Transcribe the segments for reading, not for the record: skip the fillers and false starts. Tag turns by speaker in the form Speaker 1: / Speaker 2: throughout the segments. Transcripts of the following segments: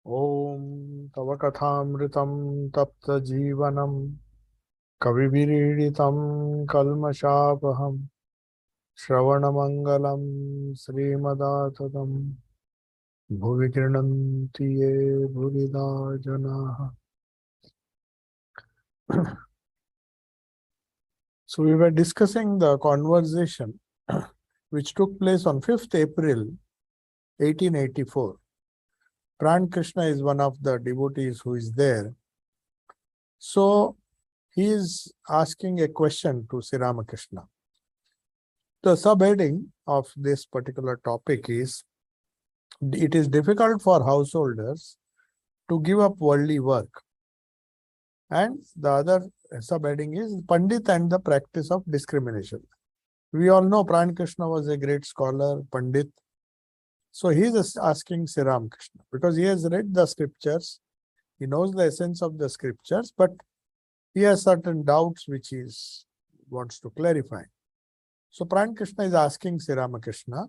Speaker 1: Om Tava Kathamritam Tapta Jivanam Kaviviriditam Kalmashapaham Shravanamangalam Srimadatatam Bhuvi Grinanti Ye Bhuvida Janaha. So we were discussing the conversation which took place on 5th April 1884. Pran Krishna is one of the devotees who is there. So he is asking a question to Sri Ramakrishna. The subheading of this particular topic is, it is difficult for householders to give up worldly work. And the other subheading is Pandit and the practice of discrimination. We all know Pran Krishna was a great scholar, Pandit. So he is asking Sri Ramakrishna because he has read the scriptures, he knows the essence of the scriptures, but he has certain doubts which he wants to clarify. So Pran Krishna is asking Sri Ramakrishna,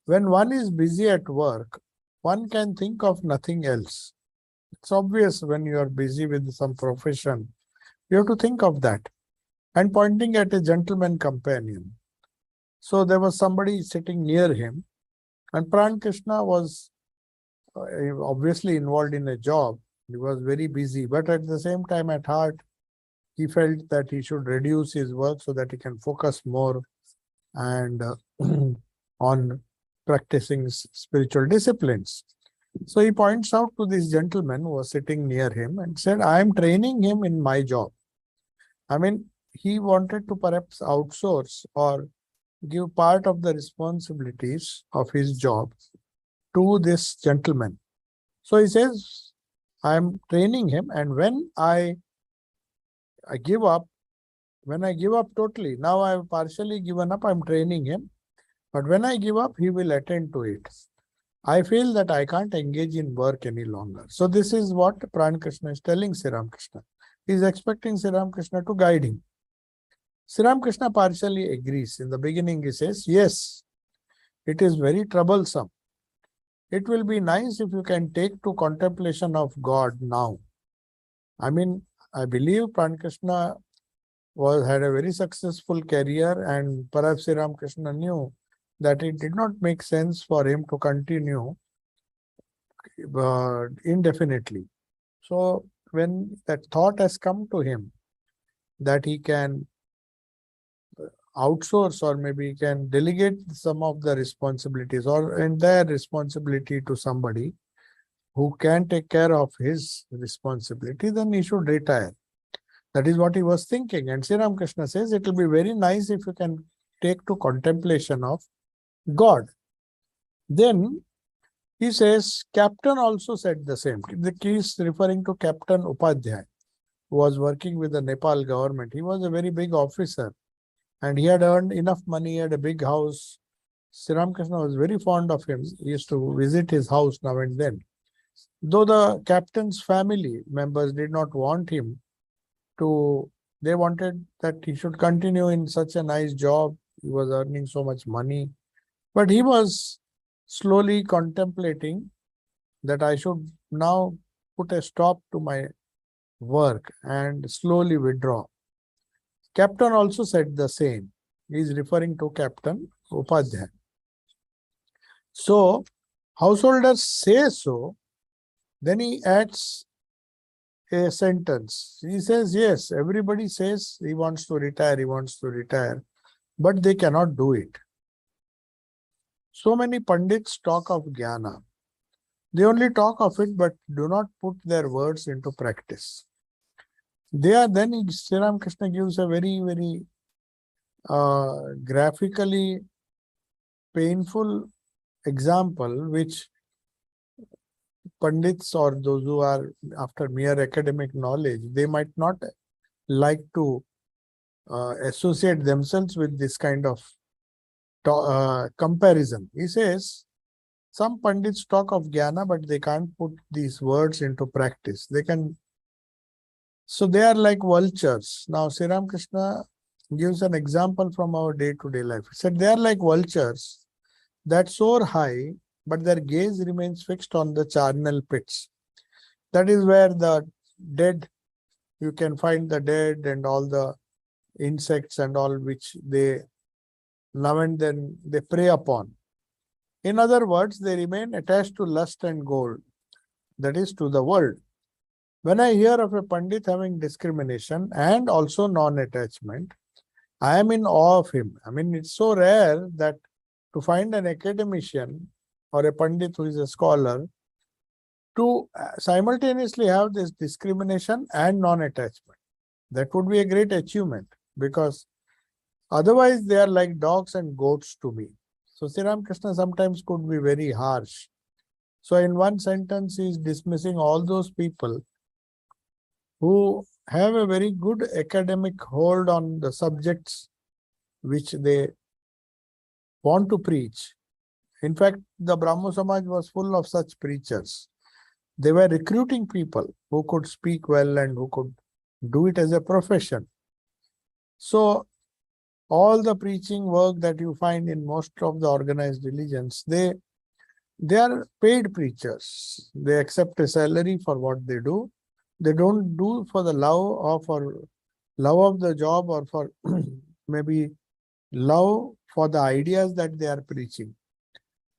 Speaker 1: when one is busy at work, one can think of nothing else. It's obvious when you are busy with some profession, you have to think of that. And pointing at a gentleman companion. So there was somebody sitting near him, and Pran Krishna was obviously involved in a job. He was very busy, but at the same time at heart, he felt that he should reduce his work so that he can focus more and on practicing spiritual disciplines. So he points out to this gentleman who was sitting near him and said, I am training him in my job. I mean, he wanted to perhaps outsource or give part of the responsibilities of his job to this gentleman. So he says, I am training him, and when I give up, totally, now I have partially given up, I am training him, but when I give up, he will attend to it. I feel that I can't engage in work any longer. So this is what Pran Krishna is telling Sri Ramakrishna. He is expecting Sri Ramakrishna to guide him. Sri Ramakrishna partially agrees. In the beginning he says, yes, it is very troublesome. It will be nice if you can take to contemplation of God now. I mean, I believe Pran Krishna had a very successful career, and perhaps Sri Ramakrishna knew that it did not make sense for him to continue indefinitely. So when that thought has come to him that he can outsource or maybe he can delegate some of the responsibilities or entire responsibility to somebody who can take care of his responsibility, then he should retire. That is what he was thinking. And Sri Ramakrishna says it will be very nice if you can take to contemplation of God. Then he says, Captain also said the same. He is referring to Captain Upadhyay, who was working with the Nepal government. He was a very big officer and he had earned enough money, he had a big house. Sri Ramakrishna was very fond of him. He used to visit his house now and then. Though the captain's family members did not want him to, they wanted that he should continue in such a nice job. He was earning so much money. But he was slowly contemplating that I should now put a stop to my work and slowly withdraw. Captain also said the same. He is referring to Captain Upadhyay. So, householders say so, then he adds a sentence. He says, yes, everybody says he wants to retire, but they cannot do it. So many Pandits talk of Jnana. They only talk of it, but do not put their words into practice. Then Sri Ramakrishna gives a very, very graphically painful example, which Pandits or those who are after mere academic knowledge, they might not like to associate themselves with this kind of comparison. He says, some Pandits talk of Jnana, but they can't put these words into practice. So they are like vultures. Now, Sri Ramakrishna gives an example from our day-to-day life. He said, they are like vultures. that soar high, but their gaze remains fixed on the charnel pits. That is where the dead, you can find the dead and all the insects and all which they now and then they prey upon. In other words, they remain attached to lust and gold, that is to the world. When I hear of a Pandit having discrimination and also non-attachment, I am in awe of him. I mean, it's so rare that to find an academician or a Pandit who is a scholar to simultaneously have this discrimination and non-attachment. That would be a great achievement, because otherwise they are like dogs and goats to me. So Sri Ramakrishna sometimes could be very harsh. So in one sentence he is dismissing all those people who have a very good academic hold on the subjects which they want to preach. In fact, the Brahmo Samaj was full of such preachers. They were recruiting people who could speak well and who could do it as a profession. So all the preaching work that you find in most of the organized religions, they are paid preachers. They accept a salary for what they do. They don't do for the love of the job, or for maybe love for the ideas that they are preaching.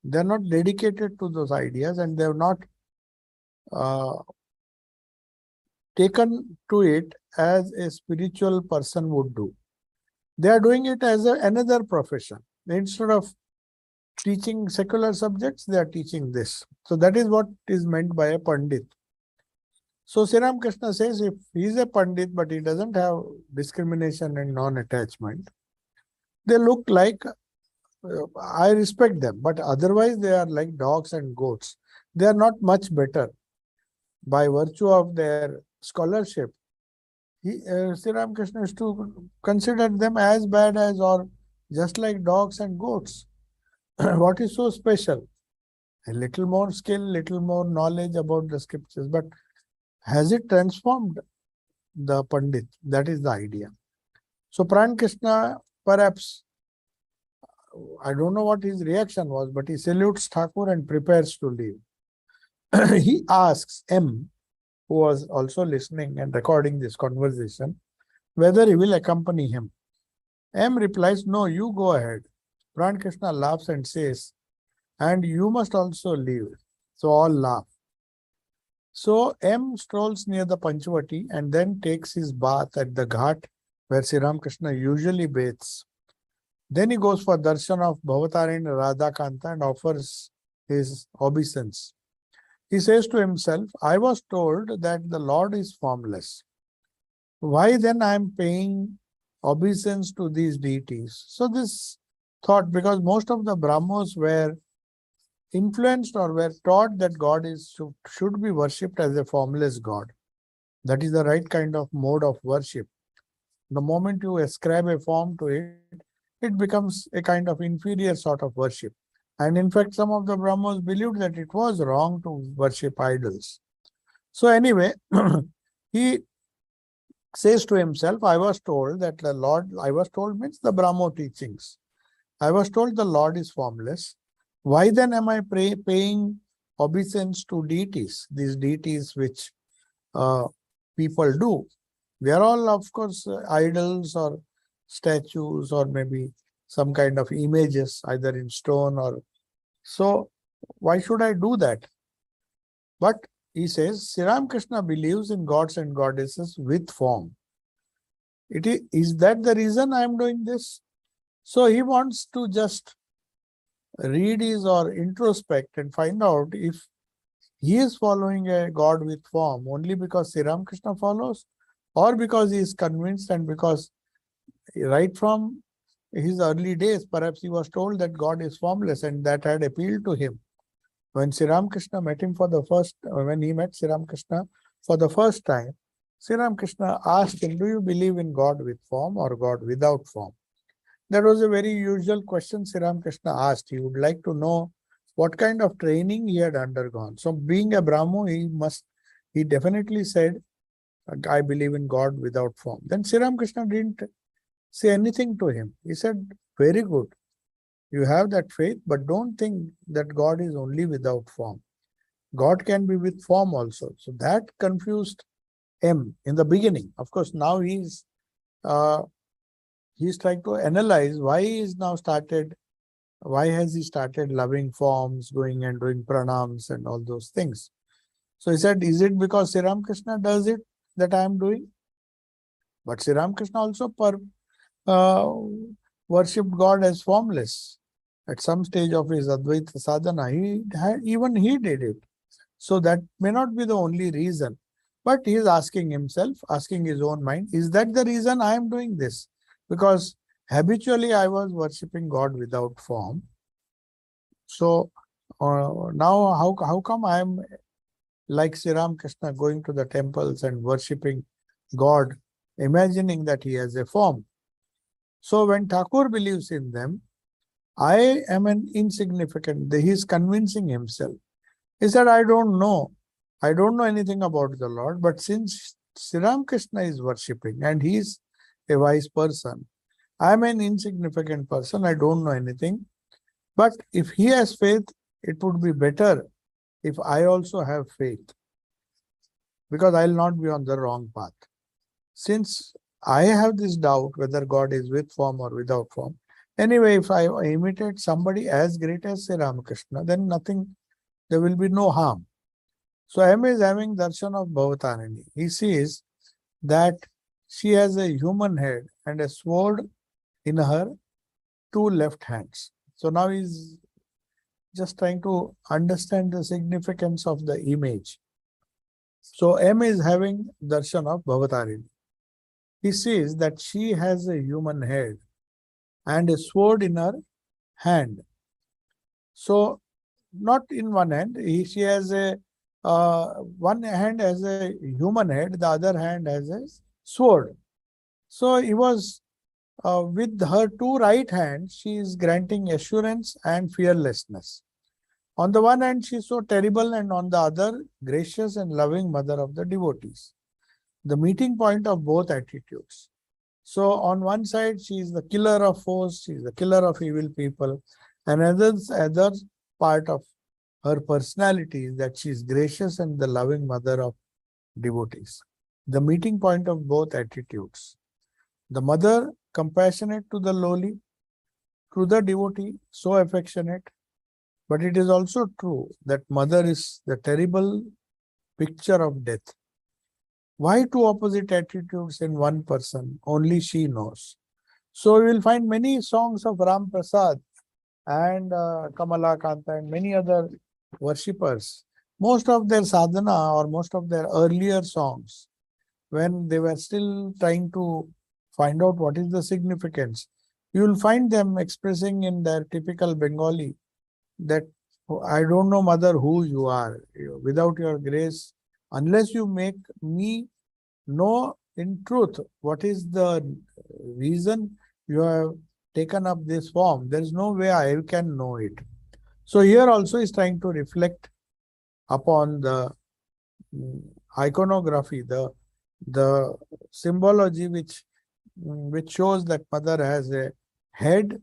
Speaker 1: They are not dedicated to those ideas, and they have not taken to it as a spiritual person would do. They are doing it as another profession. Instead of teaching secular subjects, they are teaching this. So that is what is meant by a Pandit. So Sri Ramakrishna says, if he is a Pandit but he doesn't have discrimination and non-attachment, they look like, I respect them, but otherwise they are like dogs and goats. They are not much better. By virtue of their scholarship, Sri Ramakrishna is to consider them as bad as, or just like dogs and goats. What is so special? A little more skill, little more knowledge about the scriptures, but has it transformed the Pandit? That is the idea. So Pran Krishna, perhaps, I don't know what his reaction was, but he salutes Thakur and prepares to leave. He asks M, who was also listening and recording this conversation, whether he will accompany him. M replies, no, you go ahead. Pran Krishna laughs and says, and you must also leave. So all laugh. So M strolls near the Panchavati and then takes his bath at the ghat where Sri Ramakrishna usually bathes. Then he goes for darshan of Bhavatarini Radhakanta and offers his obeisance. He says to himself, I was told that the Lord is formless. Why then I am paying obeisance to these deities? So this thought, because most of the Brahmos were influenced or were taught that God should be worshipped as a formless God. That is the right kind of mode of worship. The moment you ascribe a form to it, it becomes a kind of inferior sort of worship. And in fact, some of the Brahmos believed that it was wrong to worship idols. So anyway, he says to himself, I was told that the Lord, I was told means the Brahmo teachings. I was told the Lord is formless. Why then am I paying obeisance to deities, these deities which people do? They are all, of course, idols or statues or maybe some kind of images, either in stone or so. Why should I do that? But he says, Sri Ramakrishna believes in gods and goddesses with form. Is that the reason I am doing this? So he wants to just read his or introspect and find out if he is following a God with form only because Sri Ramakrishna follows, or because he is convinced and because right from his early days, perhaps he was told that God is formless and that had appealed to him. When Sri Ramakrishna met him for the first, when he met Sri Ramakrishna for the first time, Sri Ramakrishna asked him, do you believe in God with form or God without form? That was a very usual question Sri Ramakrishna asked. He would like to know what kind of training he had undergone. So being a Brahmo, he definitely said, I believe in God without form. Then Sri Ramakrishna didn't say anything to him. He said, very good. You have that faith, but don't think that God is only without form. God can be with form also. So that confused M in the beginning. Of course, now he's trying to analyze why has he started loving forms, going and doing pranams and all those things. So he said, is it because Sri Ramakrishna does it that I am doing? But Sri Ramakrishna also worshipped God as formless. At some stage of his Advaita sadhana, even he did it. So that may not be the only reason. But he is asking himself, asking his own mind, is that the reason I am doing this? Because habitually I was worshipping God without form. So now how come I am like Sri Ramakrishna going to the temples and worshipping God, imagining that he has a form? So when Thakur believes in them, I am an insignificant. He is convincing himself. He said, I don't know anything about the Lord, but since Sri Ramakrishna is worshipping and he is a wise person, I am an insignificant person, I don't know anything. But if he has faith, it would be better if I also have faith, because I will not be on the wrong path. Since I have this doubt whether God is with form or without form, anyway, if I imitate somebody as great as Sri Ramakrishna, then there will be no harm. So M is having darshan of Bhavatarani. He sees that she has a human head and a sword in her two left hands. So now he's just trying to understand the significance of the image. So M is having darshan of Bhavatarani. He sees that she has a human head and a sword in her hand. So not in one hand, she has one hand has a human head, the other hand has a sword. So he was with her two right hands, she is granting assurance and fearlessness. On the one hand, she is so terrible, and on the other, gracious and loving mother of the devotees. The meeting point of both attitudes. So on one side, she is the killer of foes, she is the killer of evil people. And other part of her personality is that she is gracious and the loving mother of devotees. The meeting point of both attitudes. The mother, compassionate to the lowly, to the devotee, so affectionate. But it is also true that mother is the terrible picture of death. Why two opposite attitudes in one person? Only she knows. So we will find many songs of Ram Prasad and Kamala Kanta and many other worshippers. Most of their sadhana or most of their earlier songs, when they were still trying to find out what is the significance, you will find them expressing in their typical Bengali that I don't know, mother, who you are. Without your grace, unless you make me know in truth what is the reason you have taken up this form, there is no way I can know it. So here also is trying to reflect upon the iconography, the symbology which shows that mother has a head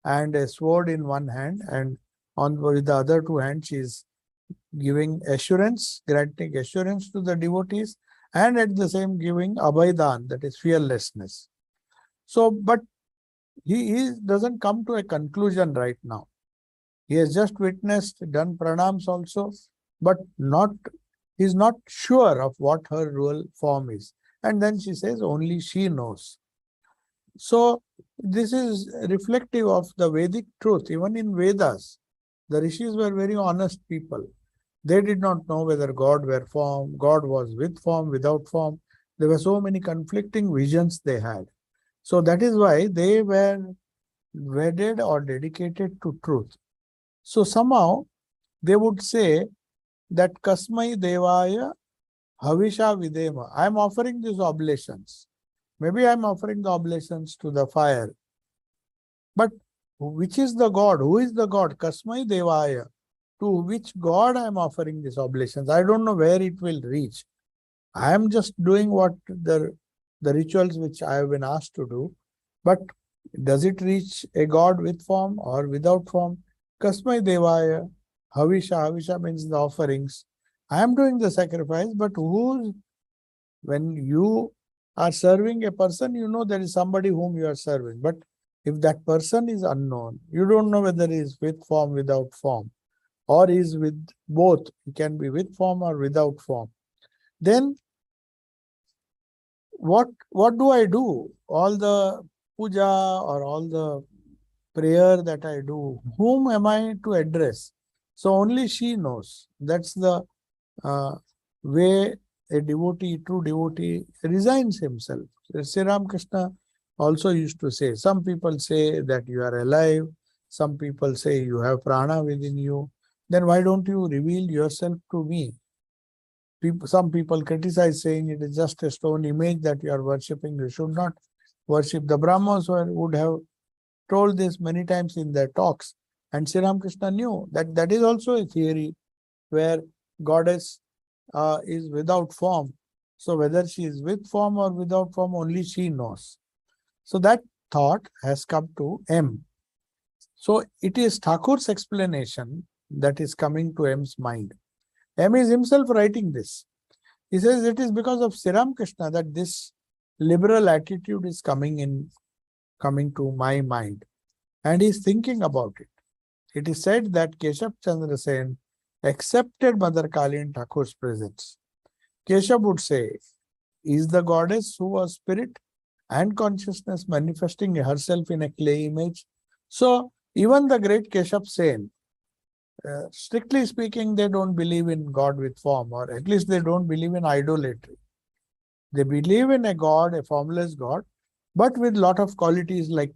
Speaker 1: and a sword in one hand, and with the other two hands she is giving assurance, granting assurance to the devotees, and at the same giving abhaidan, that is fearlessness. So, but he doesn't come to a conclusion right now. He has just witnessed, done pranams also, but he is not sure of what her real form is. And then she says, only she knows. So this is reflective of the Vedic truth. Even in Vedas, the rishis were very honest people. They did not know whether God was with form, without form. There were so many conflicting visions they had. So that is why they were wedded or dedicated to truth. So somehow they would say that Kasmai Devaya Havisha Videma. I am offering these oblations. Maybe I am offering the oblations to the fire. But which is the God? Who is the God? Kasmai Devaya. To which God I am offering these oblations? I don't know where it will reach. I am just doing what the rituals which I have been asked to do. But Does it reach a god with form or without form? Kasmai Devaya, Havisha. Havisha means the offerings. I am doing the sacrifice, but when you are serving a person, you know there is somebody whom you are serving. But if that person is unknown, you don't know whether he is with form, without form, or is with both. He can be with form or without form. Then what do I do? All the puja or all the prayer that I do, whom am I to address? So only she knows. That's the way a devotee, true devotee, resigns himself. Sri Ramakrishna also used to say, some people say that you are alive, some people say you have prana within you, then why don't you reveal yourself to me? Some people criticize, saying it is just a stone image that you are worshipping, you should not worship. The Brahmas would have told this many times in their talks, and Sri Ramakrishna knew that that is also a theory where goddess is without form. So whether she is with form or without form, only she knows. So that thought has come to M. So it is Thakur's explanation that is coming to M's mind. M is himself writing this. He says it is because of Sri Ramakrishna that this liberal attitude is coming to my mind. And he's thinking about it. It is said that Keshav Chandra Sen accepted Mother Kali in Thakur's presence. Keshav would say, is the goddess who was spirit and consciousness manifesting herself in a clay image? So even the great Keshav Sen, strictly speaking, they don't believe in God with form, or at least they don't believe in idolatry. They believe in a God, a formless God, but with lot of qualities like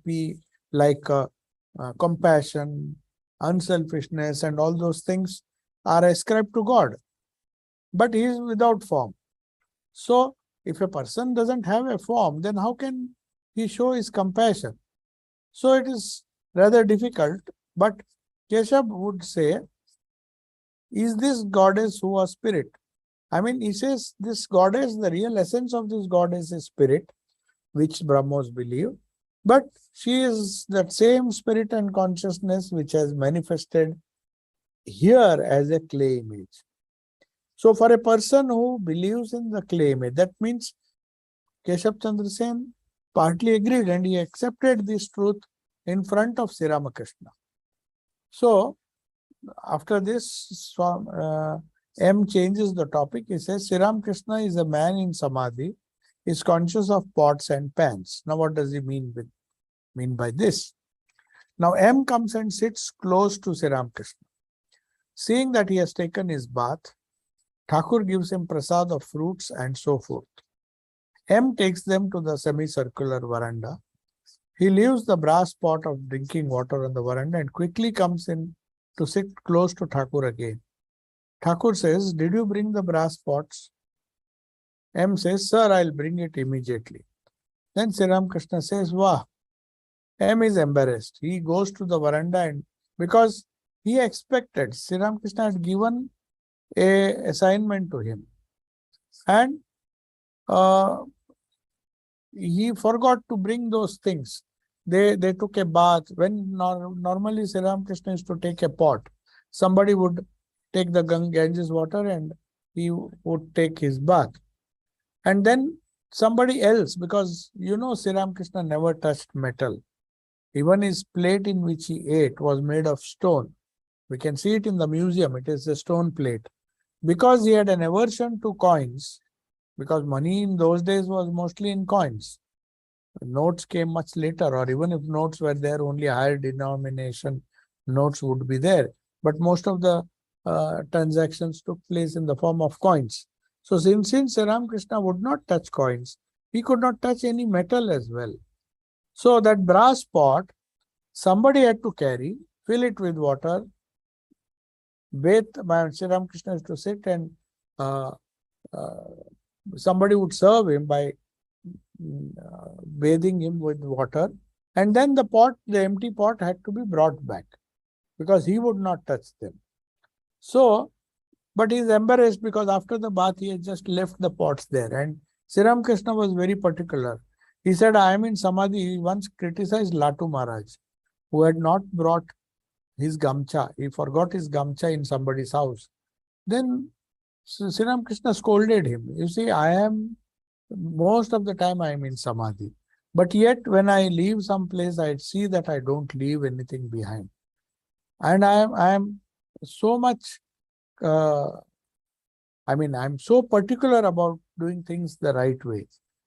Speaker 1: compassion, unselfishness, and all those things are ascribed to God. But he is without form. So if a person doesn't have a form, then how can he show his compassion? So it is rather difficult, but Keshav would say, is this goddess who was spirit? I mean, he says this goddess, the real essence of this goddess is spirit, which Brahmos believe, but she is that same spirit and consciousness which has manifested here as a clay image. So for a person who believes in the clay image, that means Keshav Chandra Sen partly agreed and he accepted this truth in front of Sri Ramakrishna. So after this, M changes the topic. He says Sri Ramakrishna is a man in samadhi, is conscious of pots and pans. Now what does he mean by this? Now M comes and sits close to Sri Ramakrishna. Seeing that he has taken his bath, Thakur gives him prasad of fruits and so forth. M takes them to the semicircular veranda. He leaves the brass pot of drinking water on the veranda and quickly comes in to sit close to Thakur again. Thakur says, did you bring the brass pots? M says, sir, I'll bring it immediately. Then Sri Ramakrishna says, wah. M is embarrassed. He goes to the veranda and because he expected, Sri Ramakrishna had given a assignment to him. And he forgot to bring those things. They took a bath. When normally Sri Ramakrishna used to take a pot, somebody would take the Ganges water and he would take his bath. And then somebody else, because Sri Ramakrishna never touched metal. Even his plate in which he ate was made of stone. We can see it in the museum. It is a stone plate. Because he had an aversion to coins, because money in those days was mostly in coins. Notes came much later, or even if notes were there, only higher denomination notes would be there. But most of the transactions took place in the form of coins. So since Sri Ramakrishna would not touch coins, he could not touch any metal as well. So that brass pot, somebody had to carry, fill it with water, bathe. Sri Ramakrishna used to sit and somebody would serve him by bathing him with water, and then the empty pot had to be brought back because he would not touch them. So, but he is embarrassed because after the bath he had just left the pots there, and Sri Ramakrishna was very particular. He said, I am in Samadhi. He once criticized Latu Maharaj, who had not brought his gamcha. He forgot his gamcha in somebody's house. Then Sri Ramakrishna scolded him. You see, most of the time I am in Samadhi. But yet when I leave some place, I see that I don't leave anything behind. And I am so much, I'm so particular about doing things the right way.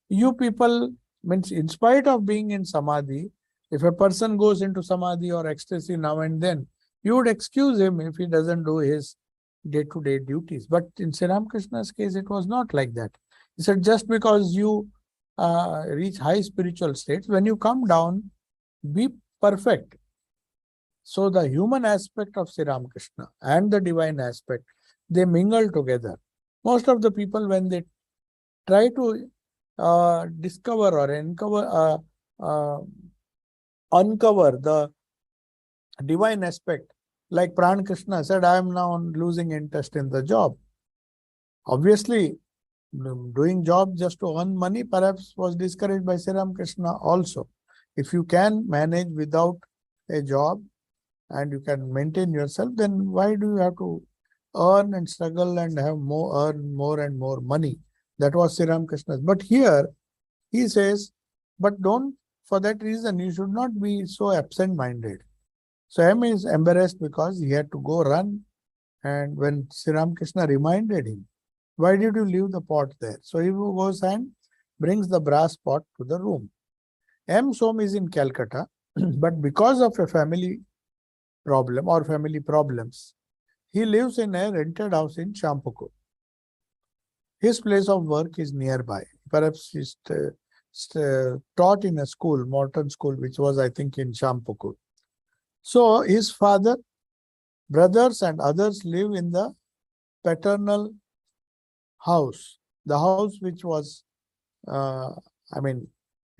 Speaker 1: You people, means in spite of being in Samadhi, if a person goes into Samadhi or ecstasy now and then, you would excuse him if he doesn't do his day-to-day duties. But in Sri Ramakrishna's case, it was not like that. He said, just because you reach high spiritual states, when you come down, be perfect. So the human aspect of Sri Ramakrishna and the divine aspect, they mingle together. Most of the people, when they try to discover or uncover the divine aspect, like Pran Krishna said, I am now losing interest in the job. Obviously, doing job just to earn money perhaps was discouraged by Sri Ramakrishna also. If you can manage without a job and you can maintain yourself, then why do you have to earn and struggle and earn more and more money? That was Sri Ramakrishna's. But here he says, but don't, for that reason, you should not be so absent-minded. So M is embarrassed because he had to go run, and when Sri Ramakrishna reminded him, why did you leave the pot there? So he goes and brings the brass pot to the room. M. Swami is in Calcutta, but because of a family problem or family problems, he lives in a rented house in Champukur. His place of work is nearby. Perhaps he's taught in a school, modern school, which was, I think, in Champukur. So his father, brothers and others live in the paternal house, the house which was,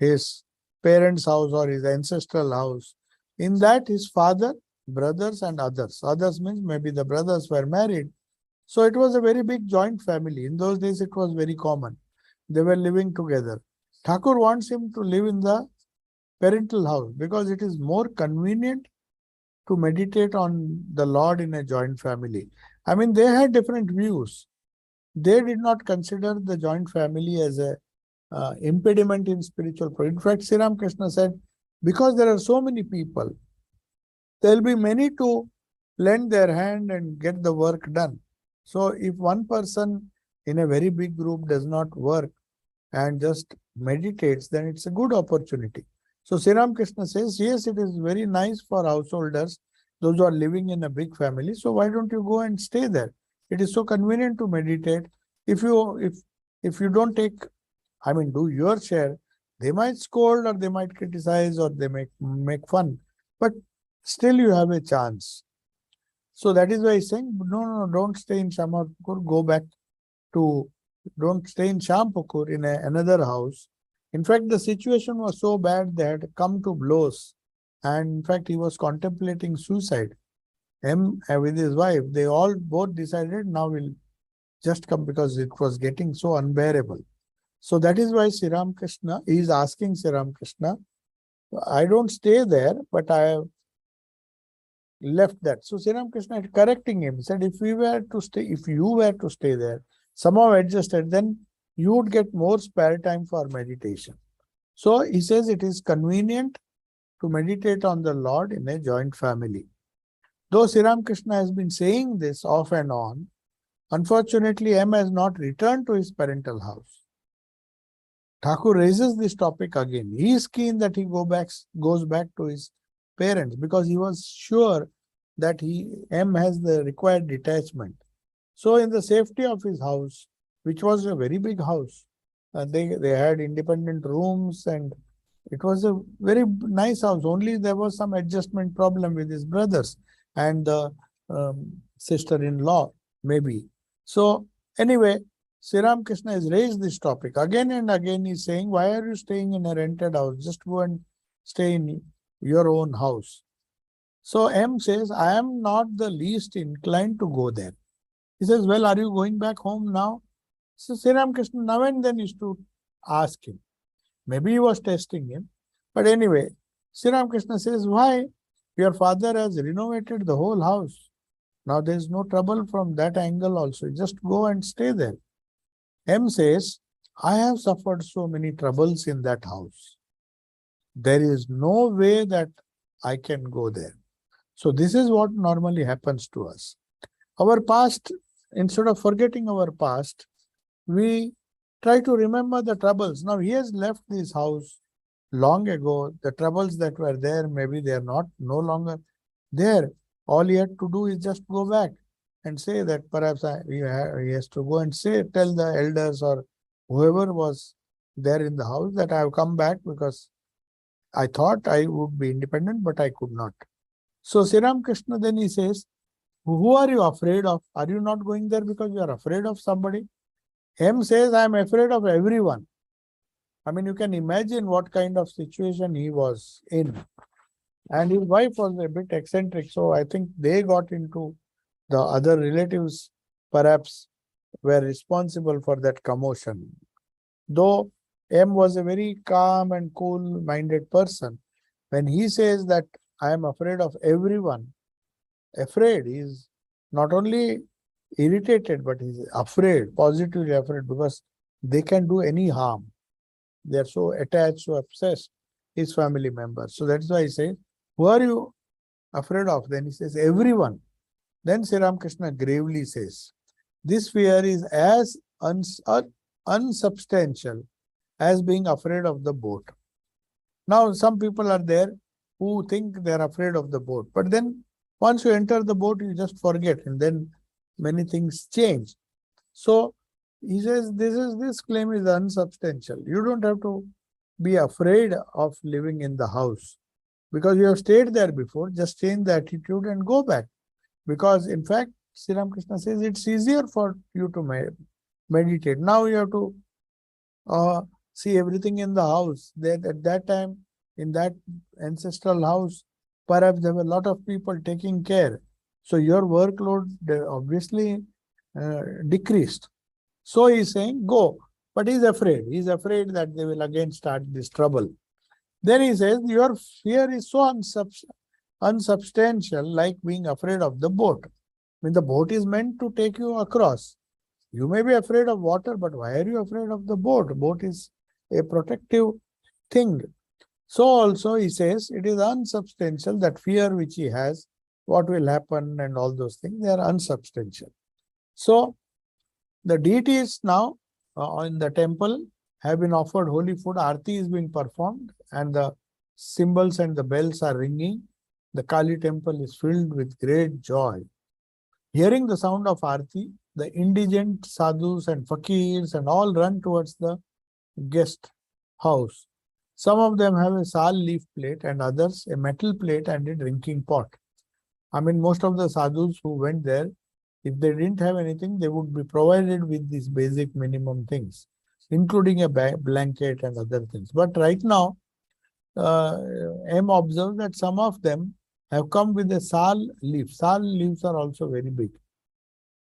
Speaker 1: his parents' house or his ancestral house. In that, his father, brothers and others. Others means maybe the brothers were married. So it was a very big joint family. In those days, it was very common. They were living together. Thakur wants him to live in the parental house because it is more convenient to meditate on the Lord in a joint family. They had different views. They did not consider the joint family as a impediment in spiritual progress. In fact, Sri Ramakrishna said, because there are so many people, there will be many to lend their hand and get the work done. So if one person in a very big group does not work and just meditates, then it's a good opportunity. So Sri Ramakrishna says, yes, it is very nice for householders, those who are living in a big family. So why don't you go and stay there? It is so convenient to meditate. If you don't do your share, they might scold or they might criticize or they make fun. But still you have a chance. So that is why he's saying, no, don't stay in Shampukkur, don't stay in Shampukkur in another house. In fact, the situation was so bad they had come to blows. And in fact, he was contemplating suicide. With his wife, they both decided now we'll just come because it was getting so unbearable. So that is why Sri Ramakrishna is asking Sri Ramakrishna, I don't stay there, but I have left that. So Sri Ramakrishna is correcting him. He said, if you were to stay there, somehow adjusted, then you would get more spare time for meditation. So he says it is convenient to meditate on the Lord in a joint family. Though Sri Ramakrishna has been saying this off and on, unfortunately M has not returned to his parental house. Thakur raises this topic again. He is keen that he goes back to his parents because he was sure that M has the required detachment. So in the safety of his house, which was a very big house, they had independent rooms and it was a very nice house. Only there was some adjustment problem with his brothers and the sister-in-law, maybe. So anyway, Sri Ramakrishna has raised this topic. Again and again he's saying, why are you staying in a rented house? Just go and stay in your own house. So M says, I am not the least inclined to go there. He says, well, are you going back home now? So Sri Ramakrishna now and then used to ask him. Maybe he was testing him. But anyway, Sri Ramakrishna says, why? Your father has renovated the whole house. Now there is no trouble from that angle also. Just go and stay there. M says, I have suffered so many troubles in that house. There is no way that I can go there. So this is what normally happens to us. Our past, instead of forgetting our past, we try to remember the troubles. Now he has left this house long ago. The troubles that were there, maybe they are no longer there. All he had to do is just go back and say that perhaps he has to go and tell the elders or whoever was there in the house that I have come back because I thought I would be independent, but I could not. So Sri Ramakrishna then he says, who are you afraid of? Are you not going there because you are afraid of somebody? M says, I am afraid of everyone. I mean, you can imagine what kind of situation he was in. And his wife was a bit eccentric, so I think they got into the other relatives, perhaps were responsible for that commotion. Though M was a very calm and cool-minded person, when he says that I am afraid of everyone, afraid, he is not only irritated, but he is afraid, positively afraid, because they can do any harm. They are so attached, so obsessed, his family members. So that's why he says, who are you afraid of? Then he says, everyone. Then Sri Ramakrishna gravely says, this fear is as unsubstantial as being afraid of the boat. Now, some people are there who think they are afraid of the boat. But then once you enter the boat, you just forget, and then many things change. So he says, this claim is unsubstantial. You don't have to be afraid of living in the house because you have stayed there before. Just change the attitude and go back. Because in fact, Sri Ramakrishna says it's easier for you to meditate. Now you have to see everything in the house. That at that time, in that ancestral house, perhaps there were a lot of people taking care. So your workload obviously decreased. So he's saying, go. But he's afraid. He's afraid that they will again start this trouble. Then he says, your fear is so unsubstantial, like being afraid of the boat. I mean, the boat is meant to take you across. You may be afraid of water, but why are you afraid of the boat? Boat is a protective thing. So also he says, it is unsubstantial, that fear which he has, what will happen and all those things, they are unsubstantial. So the deities now in the temple have been offered holy food. Aarti is being performed and the cymbals and the bells are ringing. The Kali temple is filled with great joy. Hearing the sound of Aarti, the indigent sadhus and fakirs and all run towards the guest house. Some of them have a sal leaf plate and others a metal plate and a drinking pot. I mean, most of the sadhus who went there, if they didn't have anything, they would be provided with these basic minimum things, including a blanket and other things. But right now, M observed that some of them have come with a sal leaf. Sal leaves are also very big.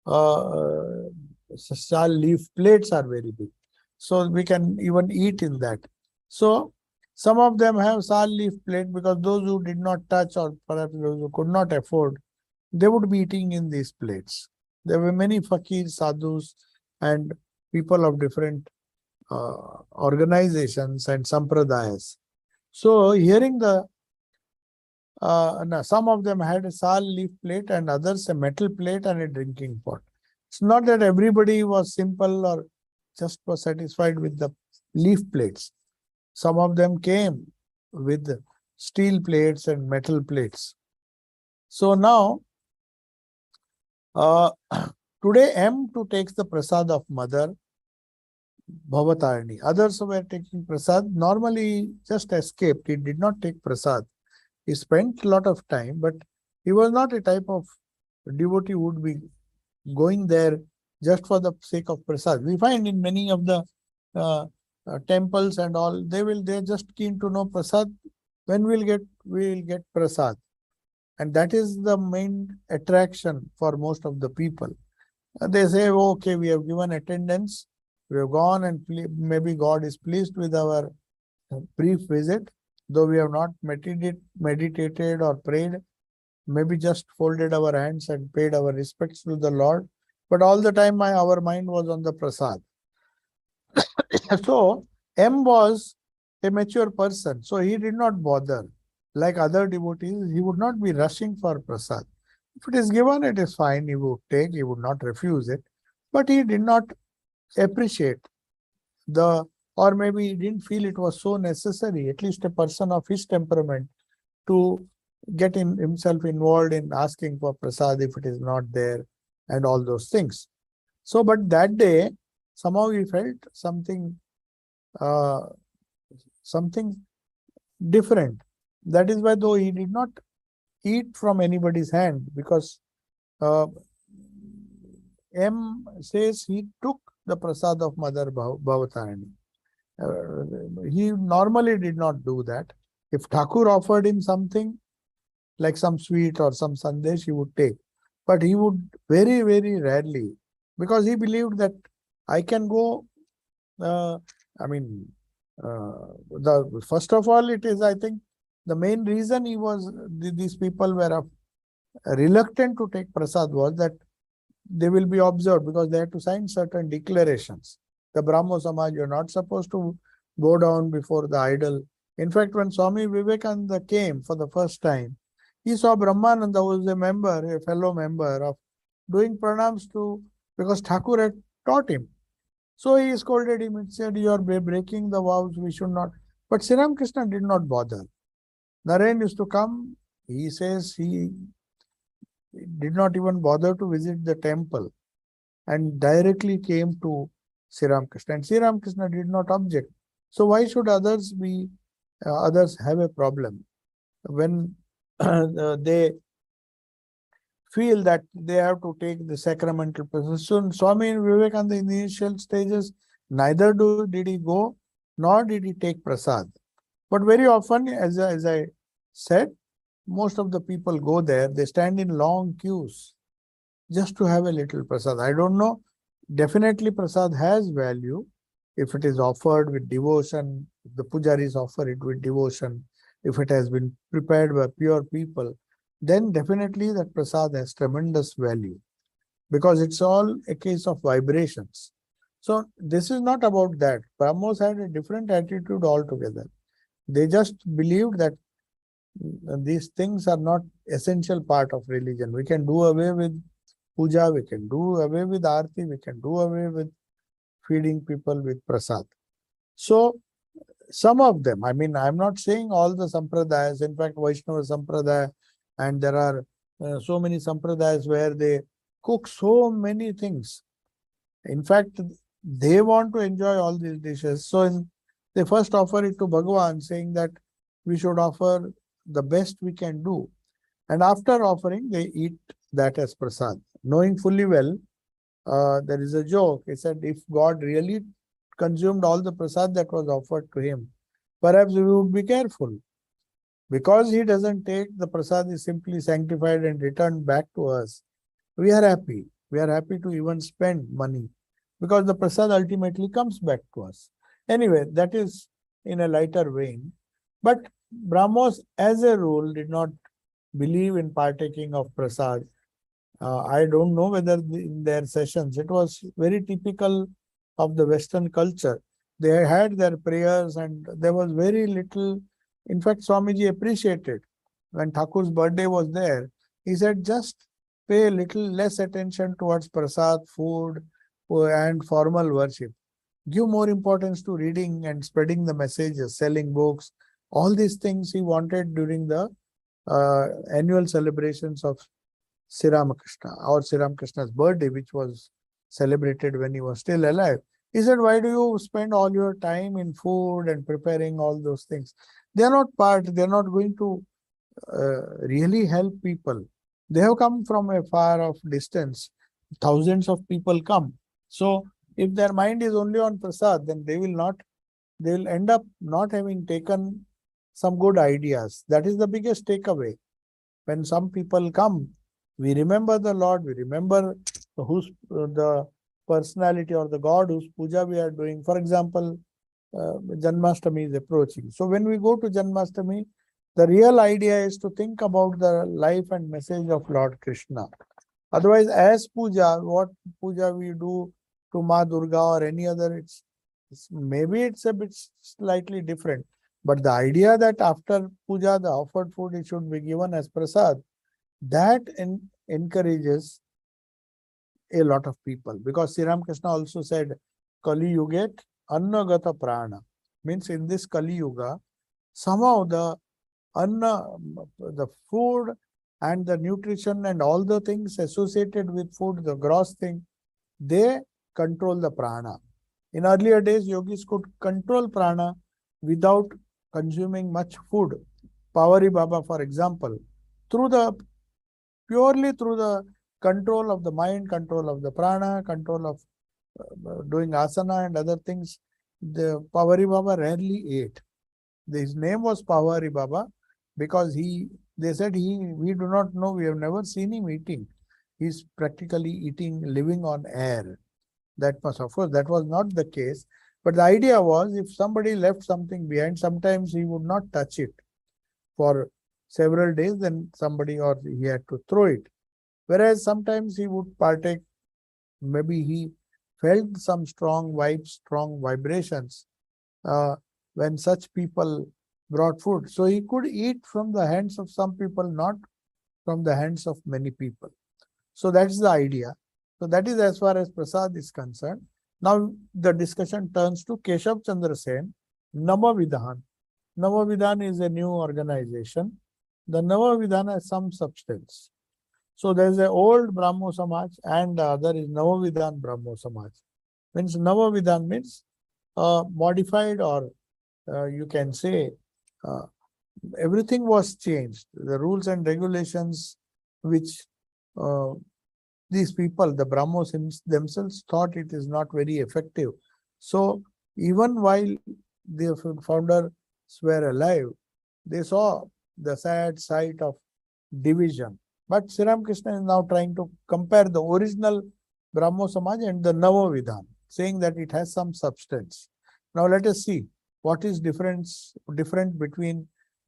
Speaker 1: Sal leaf plates are very big. So we can even eat in that. So some of them have sal leaf plate because those who did not touch or perhaps those who could not afford, they would be eating in these plates. There were many fakirs, sadhus and people of different organizations and sampradayas. So hearing the some of them had a sal leaf plate and others a metal plate and a drinking pot. It's not that everybody was simple or just was satisfied with the leaf plates. Some of them came with steel plates and metal plates. So now, today M2 takes the prasad of Mother Bhavatarani. Others were taking prasad. Normally just escaped. He did not take prasad. He spent a lot of time, but he was not a type of devotee who would be going there just for the sake of prasad. We find in many of the temples and all, they're just keen to know prasad. When we'll get prasad. And that is the main attraction for most of the people. They say, okay, we have given attendance, we have gone and maybe God is pleased with our brief visit, though we have not meditated or prayed, maybe just folded our hands and paid our respects to the Lord. But all the time our mind was on the prasad. So M was a mature person, so he did not bother. Like other devotees, he would not be rushing for prasad. If it is given, it is fine. He would take, he would not refuse it. But he did not appreciate or maybe he didn't feel it was so necessary, at least a person of his temperament, to get himself involved in asking for prasad if it is not there and all those things. So, but that day, somehow he felt something different. That is why, though he did not eat from anybody's hand, because M says he took the prasad of Mother Bhavatarani. He normally did not do that. If Thakur offered him something, like some sweet or some sandesh, he would take. But he would very, very rarely, because he believed that I can go, first of all, it is, I think, the main reason these people were reluctant to take prasad was that they will be observed, because they had to sign certain declarations. The Brahmo Samaj, you're not supposed to go down before the idol. In fact, when Swami Vivekananda came for the first time, he saw Brahmananda, who was a fellow member of doing pranams because Thakur had taught him. So he scolded him and said, you are breaking the vows, we should not. But Sri Ramakrishna did not bother. Naren used to come, he says he did not even bother to visit the temple and directly came to Sri Ramakrishna. And Sri Ramakrishna did not object. So why should others have a problem when they feel that they have to take the sacramental process? So Swami Vivekananda in the initial stages, neither did he go, nor did he take prasad. But very often, as I said, most of the people go there, they stand in long queues just to have a little prasad. I don't know. Definitely prasad has value if it is offered with devotion, if the pujaris offer it with devotion, if it has been prepared by pure people, then definitely that prasad has tremendous value, because it's all a case of vibrations. So this is not about that. Brahmos had a different attitude altogether. They just believed that these things are not essential part of religion. We can do away with puja, we can do away with aarti, we can do away with feeding people with prasad. So some of them, I'm not saying all the sampradayas. In fact, Vaishnava sampradaya, and there are so many sampradayas where they cook so many things. In fact, they want to enjoy all these dishes. So they first offer it to Bhagavan, saying that we should offer the best we can do. And after offering, they eat that as prasad, knowing fully well, there is a joke. He said, if God really consumed all the prasad that was offered to him, perhaps we would be careful. Because he doesn't take, the prasad is simply sanctified and returned back to us. We are happy. We are happy to even spend money, because the prasad ultimately comes back to us. Anyway, that is in a lighter vein. But Brahmos, as a rule, did not believe in partaking of prasad. I don't know whether in their sessions, it was very typical of the Western culture. They had their prayers and there was very little. In fact, Swamiji appreciated when Thakur's birthday was there. He said, just pay a little less attention towards prasad, food, and formal worship. Give more importance to reading and spreading the messages, selling books. All these things he wanted during the annual celebrations of Sri Ramakrishna, or Sri Ramakrishna's birthday, which was celebrated when he was still alive. He said, why do you spend all your time in food and preparing all those things? They are not going to really help people. They have come from a far off distance. Thousands of people come. So if their mind is only on prasad, then they will end up not having taken some good ideas. That is the biggest takeaway. When some people come, we remember the Lord, we remember the personality or the God whose puja we are doing. For example, Janmashtami is approaching. So when we go to Janmashtami, the real idea is to think about the life and message of Lord Krishna. Otherwise, as puja, what puja we do to Ma Durga or any other, maybe it's a bit slightly different. But the idea that after puja, the offered food it should be given as prasad, that encourages a lot of people. Because Sri Ramakrishna also said, Kali Yuget Annagata Prana. Means in this Kali Yuga, somehow the Anna, the food and the nutrition and all the things associated with food, the gross thing, they control the prana. In earlier days, yogis could control prana without consuming much food. Pawari Baba, for example, purely through the control of the mind, control of the prana, control of doing asana and other things, the Pawari Baba rarely ate. His name was Pawari Baba because they said we do not know, we have never seen him eating. He's practically eating, living on air. That was, of course, that was not the case. But the idea was, if somebody left something behind, sometimes he would not touch it for several days, then somebody or he had to throw it. Whereas sometimes he would partake, maybe he felt some strong vibes, strong vibrations when such people brought food. So he could eat from the hands of some people, not from the hands of many people. So that's the idea. So that is as far as prasad is concerned. Now the discussion turns to Keshav Chandra Sen, Navavidhan. Navavidhan is a new organization. The Navavidhan has some substance. So there is an old Brahmo Samaj and the other is Navavidhan Brahmo Samaj. Means Navavidhan means modified, or you can say everything was changed. The rules and regulations which these people, the Brahmos themselves, thought it is not very effective. So even while the founders were alive, they saw the sad sight of division. But Sri Ramakrishna is now trying to compare the original Brahmo Samaj and the Navavidhan, saying that it has some substance. Now let us see what is different between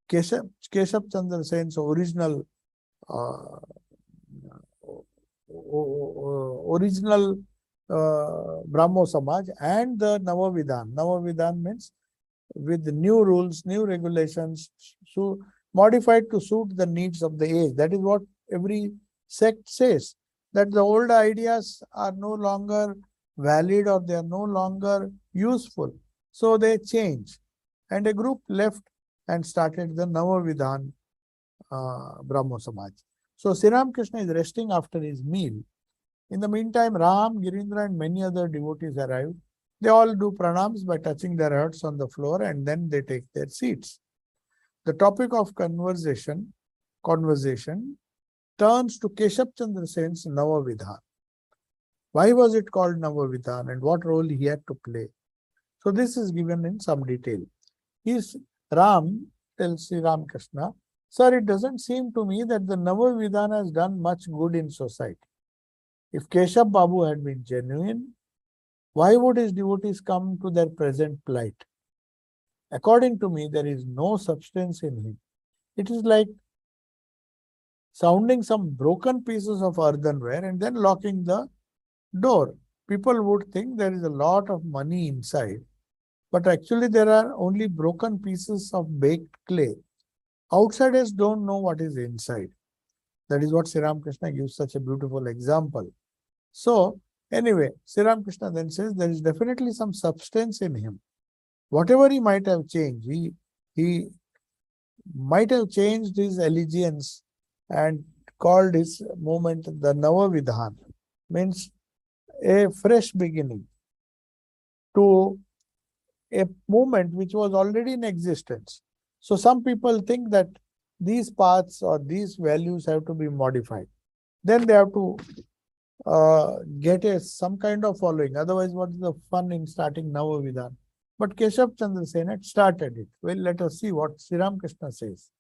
Speaker 1: Keshav Chandra Sen's original Brahmo Samaj and the Navavidhan. Navavidhan means with new rules, new regulations, so modified to suit the needs of the age. That is what every sect says, that the old ideas are no longer valid or they are no longer useful. So they change. And a group left and started the Navavidhan Brahmo Samaj. So Sri Ramakrishna is resting after his meal. In the meantime, Ram, Girindra and many other devotees arrived. They all do pranams by touching their hearts on the floor and then they take their seats. The topic of conversation turns to Keshav Chandra Sen's Navavidhan. Why was it called Navavidhan and what role he had to play? So this is given in some detail. Ram tells Sri Ramakrishna, "Sir, it doesn't seem to me that the Navavidhan has done much good in society. If Keshav Babu had been genuine, why would his devotees come to their present plight? According to me, there is no substance in him. It is like sounding some broken pieces of earthenware and then locking the door. People would think there is a lot of money inside, but actually there are only broken pieces of baked clay. Outsiders don't know what is inside." That is what Sri Ramakrishna gives such a beautiful example. So, anyway, Sri Ramakrishna then says there is definitely some substance in him. Whatever he might have changed, he might have changed his allegiance and called his movement the Navavidhan, means a fresh beginning to a movement which was already in existence. So some people think that these paths or these values have to be modified. Then they have to get some kind of following. Otherwise, what is the fun in starting Navavidhan? But Keshav Chandra Sen had started it. Well, let us see what Sri Ramakrishna says.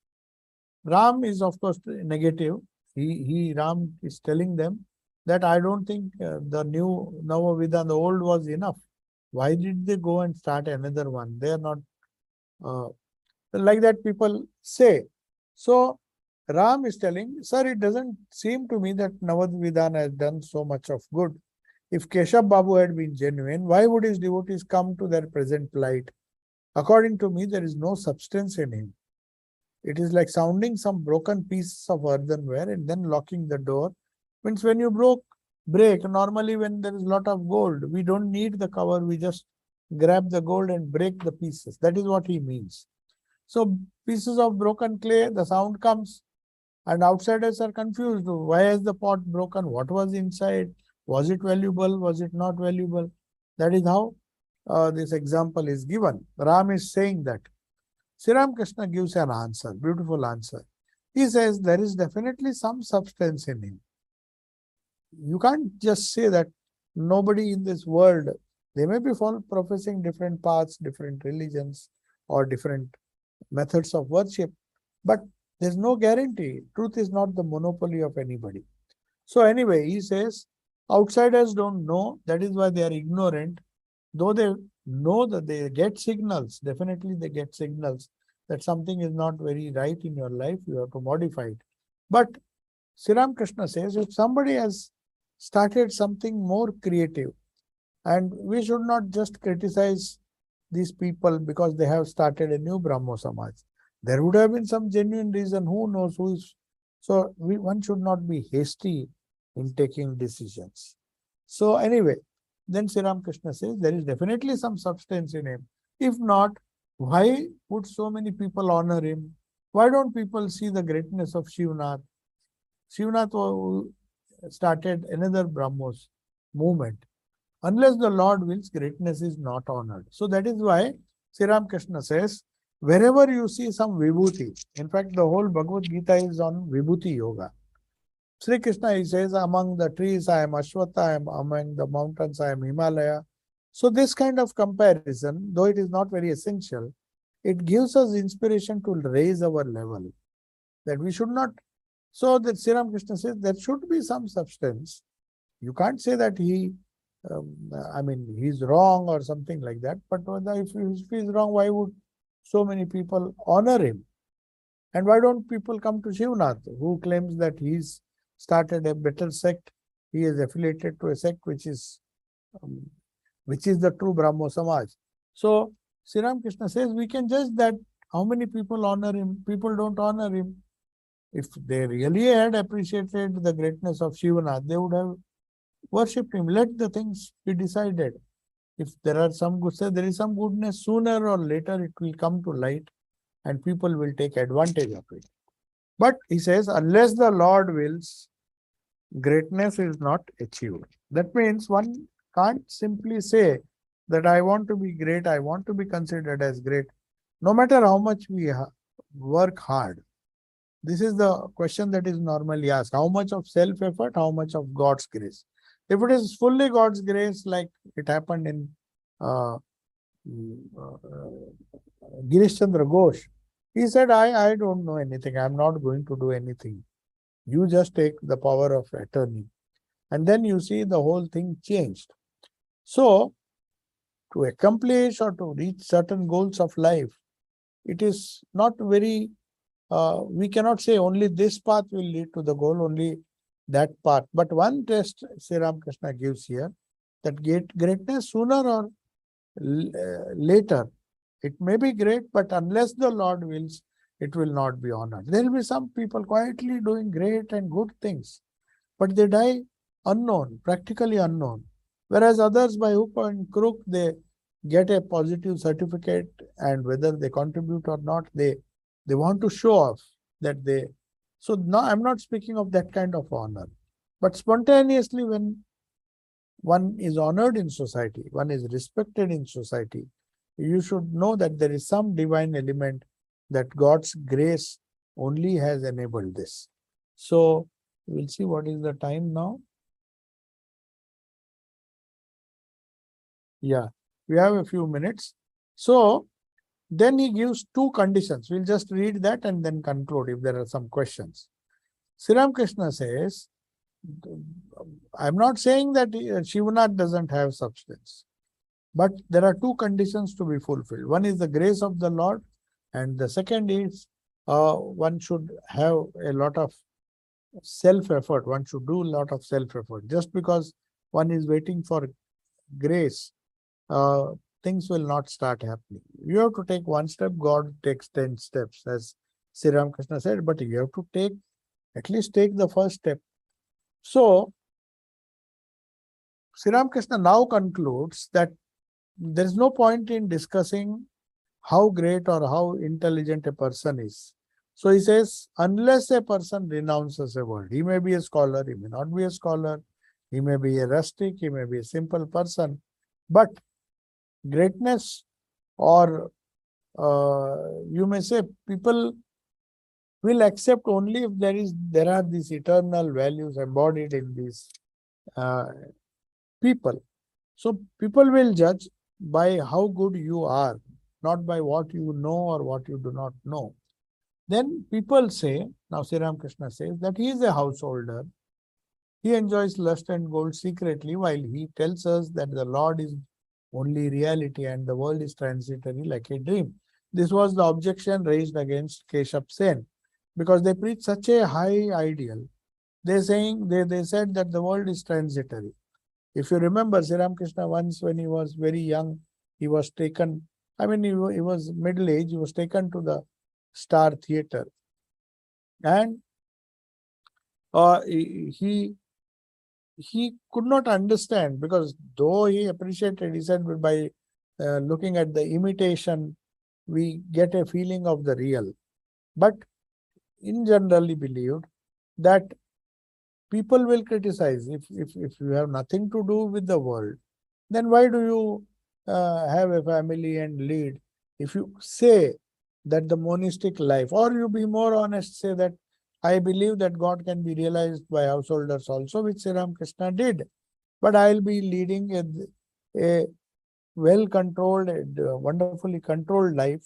Speaker 1: Ram is, of course, negative. Ram is telling them that I don't think the new Navavidhan, the old was enough. Why did they go and start another one? They are not uh, like that people say. So Ram is telling, sir, it doesn't seem to me that Navadvidan has done so much of good. If Keshav Babu had been genuine, why would his devotees come to their present plight? According to me, there is no substance in him. It is like sounding some broken pieces of earthenware and then locking the door. Means when you break, normally when there is a lot of gold, we don't need the cover, we just grab the gold and break the pieces. That is what he means. So pieces of broken clay, the sound comes and outsiders are confused. Why is the pot broken? What was inside? Was it valuable? Was it not valuable? That is how this example is given. Ram is saying that. Sri Ramakrishna gives an answer, beautiful answer. He says there is definitely some substance in him. You can't just say that nobody in this world, they may be professing different paths, different religions, or different methods of worship, but there's no guarantee. Truth is not the monopoly of anybody. So anyway, he says, outsiders don't know, that is why they are ignorant, though they know that they get signals, definitely they get signals that something is not very right in your life, you have to modify it. But Sri Ramakrishna says, if somebody has started something more creative, and we should not just criticize these people because they have started a new Brahmo Samaj. There would have been some genuine reason, who knows who is. So one should not be hasty in taking decisions. So anyway, then Sri Ramakrishna says there is definitely some substance in him. If not, why would so many people honor him? Why don't people see the greatness of Shivnath? Shivnath started another Brahmos movement. Unless the Lord wills, greatness is not honored. So that is why Sri Ramakrishna says, wherever you see some Vibhuti, in fact, the whole Bhagavad Gita is on Vibhuti Yoga. Sri Krishna, he says, among the trees I am Ashwatha, I am among the mountains I am Himalaya. So this kind of comparison, though it is not very essential, it gives us inspiration to raise our level. That we should not, so that Sri Ramakrishna says there should be some substance. You can't say that he's wrong or something like that. But if he's wrong, why would so many people honor him? And why don't people come to Shivnath, who claims that he's started a better sect? He is affiliated to a sect which is the true Brahmo Samaj. So Sri Ramakrishna says we can judge that how many people honor him. People don't honor him. If they really had appreciated the greatness of Shivnath, they would have worshipped him. Let the things be decided. If there are some good, there is some goodness, sooner or later it will come to light and people will take advantage of it. But he says, unless the Lord wills, greatness is not achieved. That means one can't simply say that I want to be great, I want to be considered as great, no matter how much we work hard. This is the question that is normally asked. How much of self-effort, how much of God's grace? If it is fully God's grace, like it happened in Girish Chandra Ghosh, he said, I don't know anything. I'm not going to do anything. You just take the power of attorney. And then you see the whole thing changed. So, to accomplish or to reach certain goals of life, it is not very, we cannot say only this path will lead to the goal, only that path. But one test Sri Ramakrishna gives here, that greatness sooner or later, it may be great, but unless the Lord wills, it will not be honored. There will be some people quietly doing great and good things, but they die unknown, practically unknown. Whereas others, by hook and crook, they get a positive certificate, and whether they contribute or not, they want to show off that they. So now I'm not speaking of that kind of honor, but spontaneously when one is honored in society, one is respected in society, you should know that there is some divine element, that God's grace only has enabled this. So we'll see what is the time now. Yeah, we have a few minutes. So then he gives two conditions. We'll just read that and then conclude if there are some questions. Sri Ramakrishna says, I'm not saying that Shivnath doesn't have substance. But there are two conditions to be fulfilled. One is the grace of the Lord, and the second is one should have a lot of self-effort. One should do a lot of self-effort. Just because one is waiting for grace, uh, things will not start happening. You have to take one step, God takes 10 steps, as Sri Ramakrishna said, but you have to at least take the first step. So, Sri Ramakrishna now concludes that there is no point in discussing how great or how intelligent a person is. So he says, unless a person renounces a world, he may be a scholar, he may not be a scholar, he may be a rustic, he may be a simple person, but greatness, or you may say, people will accept only if there are these eternal values embodied in these people. So people will judge by how good you are, not by what you know or what you do not know. Then people say, now Sri Ramakrishna says that he is a householder. He enjoys lust and gold secretly, while he tells us that the Lord is only reality and the world is transitory like a dream. This was the objection raised against Keshav Sen, because they preach such a high ideal. They said that the world is transitory. If you remember, Sri Ramakrishna once, when he was very young, he was taken, he was middle age, he was taken to the Star Theatre. And he could not understand, because though he appreciated, he said, by looking at the imitation, we get a feeling of the real. But in general, he believed that people will criticize. If you have nothing to do with the world, then why do you have a family and lead? If you say that the monastic life, or you be more honest, say that I believe that God can be realized by householders also, which Sri Ramakrishna did. But I will be leading a well-controlled, wonderfully controlled life,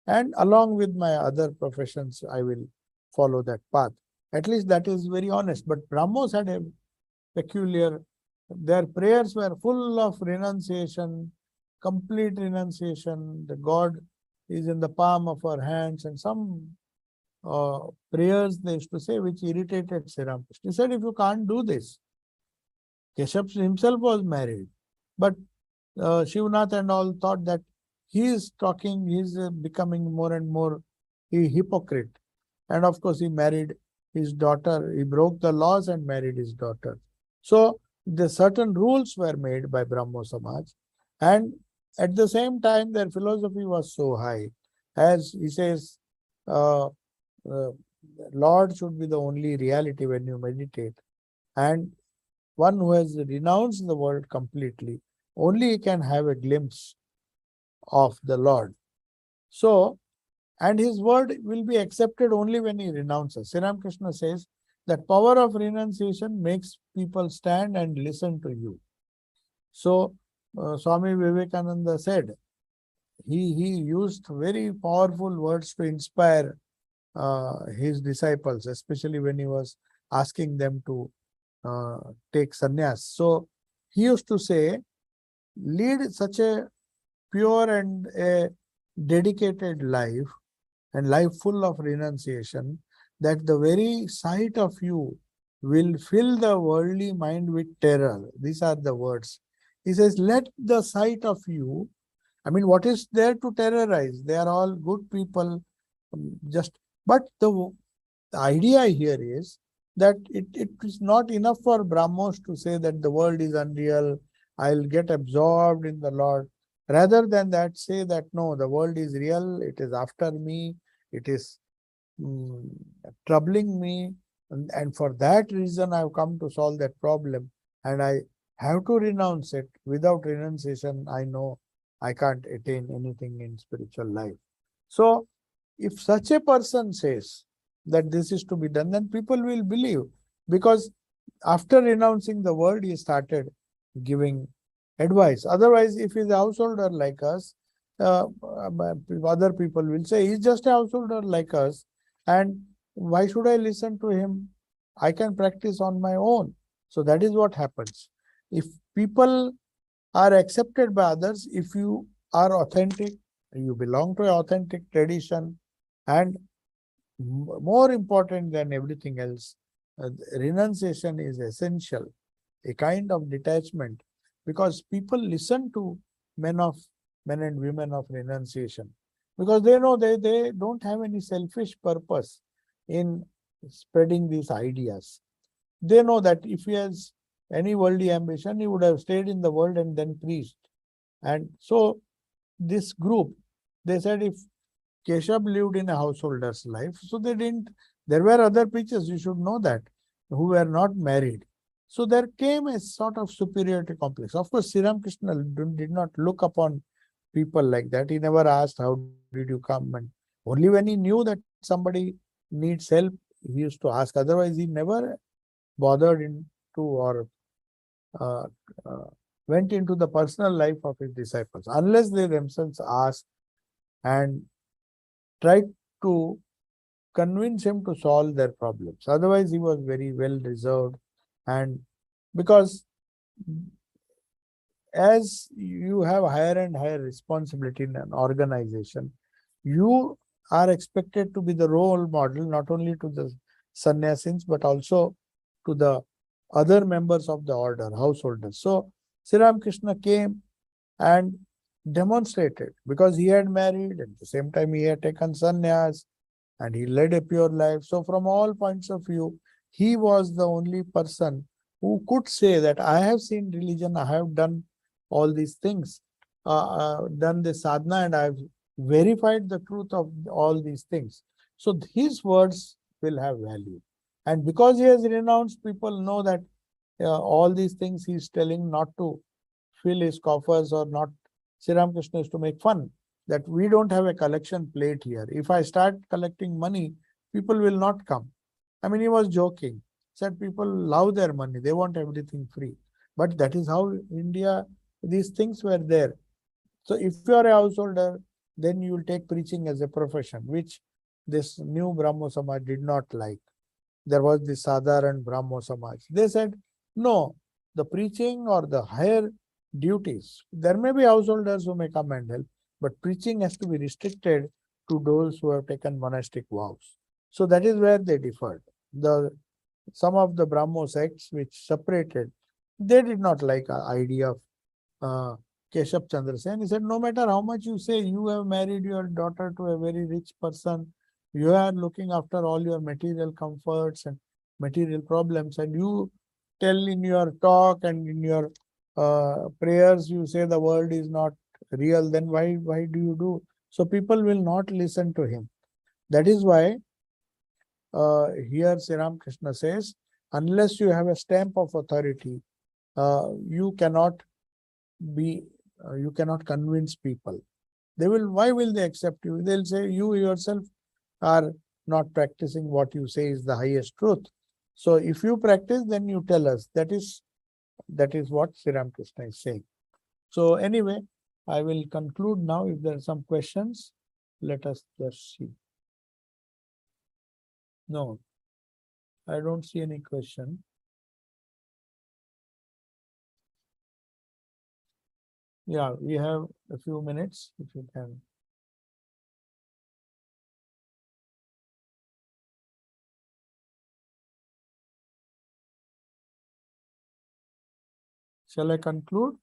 Speaker 1: and along with my other professions, I will follow that path. At least that is very honest. But Brahmos had a peculiar, their prayers were full of renunciation, complete renunciation. The God is in the palm of our hands, and some prayers they used to say which irritated Sri Ramakrishna. He said, if you can't do this, Keshav himself was married, but Shivnath and all thought that he is talking, he is becoming more and more hypocrite. And of course, he married his daughter. He broke the laws and married his daughter. So the certain rules were made by Brahmo Samaj, and at the same time, their philosophy was so high. As he says, Lord should be the only reality when you meditate. And one who has renounced the world completely, only can have a glimpse of the Lord. So, and his word will be accepted only when he renounces. Sri Ramakrishna says that power of renunciation makes people stand and listen to you. So, Swami Vivekananda said, he used very powerful words to inspire his disciples, especially when he was asking them to take sannyas. So, he used to say, lead such a pure and a dedicated life, and life full of renunciation, that the very sight of you will fill the worldly mind with terror. These are the words. He says, let the sight of you, what is there to terrorize? They are all good people. But the idea here is that it is not enough for Brahmos to say that the world is unreal, I'll get absorbed in the Lord. Rather than that, say that no, the world is real, it is after me, it is troubling me, and for that reason I have come to solve that problem, and I have to renounce it. Without renunciation, I know I can't attain anything in spiritual life. So, if such a person says that this is to be done, then people will believe, because after renouncing the world, he started giving advice. Otherwise, if he's a householder like us, other people will say, he's just a householder like us, and why should I listen to him? I can practice on my own. So that is what happens. If people are accepted by others if you are authentic, you belong to an authentic tradition, and more important than everything else, renunciation is essential, a kind of detachment, because people listen to men of men and women of renunciation because they know they don't have any selfish purpose in spreading these ideas. They know that if he has any worldly ambition, he would have stayed in the world and then preached. And so this group, they said if Keshav lived in a householder's life, so they didn't, there were other preachers, you should know that, who were not married. So there came a sort of superiority complex. Of course, Sri Ramakrishna did not look upon people like that. He never asked, how did you come? And only when he knew that somebody needs help, he used to ask. Otherwise, he never bothered into or uh, uh, went into the personal life of his disciples, unless they themselves asked and tried to convince him to solve their problems. Otherwise, he was very well reserved. And because as you have higher and higher responsibility in an organization, you are expected to be the role model not only to the sannyasins but also to the other members of the order, householders. So Sri Ramakrishna came and demonstrated, because he had married, at the same time he had taken sannyas and he led a pure life. So from all points of view, he was the only person who could say that I have seen religion, I have done all these things, done the sadhana, and I have verified the truth of all these things. So his words will have value. And because he has renounced, people know that all these things he is telling not to fill his coffers or not. Sri Ramakrishna is to make fun that we don't have a collection plate here. If I start collecting money, people will not come. I mean, he was joking. Said people love their money. They want everything free. But that is how India, these things were there. So if you are a householder, then you will take preaching as a profession, which this new Brahmo Samaj did not like. There was the Sadharan Brahmo Samaj. They said, no, the preaching or the higher duties, there may be householders who may come and help, but preaching has to be restricted to those who have taken monastic vows. So that is where they differed. Some of the Brahmo sects which separated, they did not like the idea of uh, Keshav Chandra Sen. He said, no matter how much you say, you have married your daughter to a very rich person, you are looking after all your material comforts and material problems, and you tell in your talk and in your prayers, you say the world is not real, then why do you do? So people will not listen to him. That is why here Sri Ramakrishna says, unless you have a stamp of authority, you cannot be you cannot convince people. Why will they accept you? They'll say you yourself are not practicing what you say is the highest truth. So if you practice, then you tell us. That is what Sri Ramakrishna is saying. So anyway, I will conclude now. If there are some questions, let us just see. No, I don't see any question. Yeah, we have a few minutes if you can. Shall I conclude?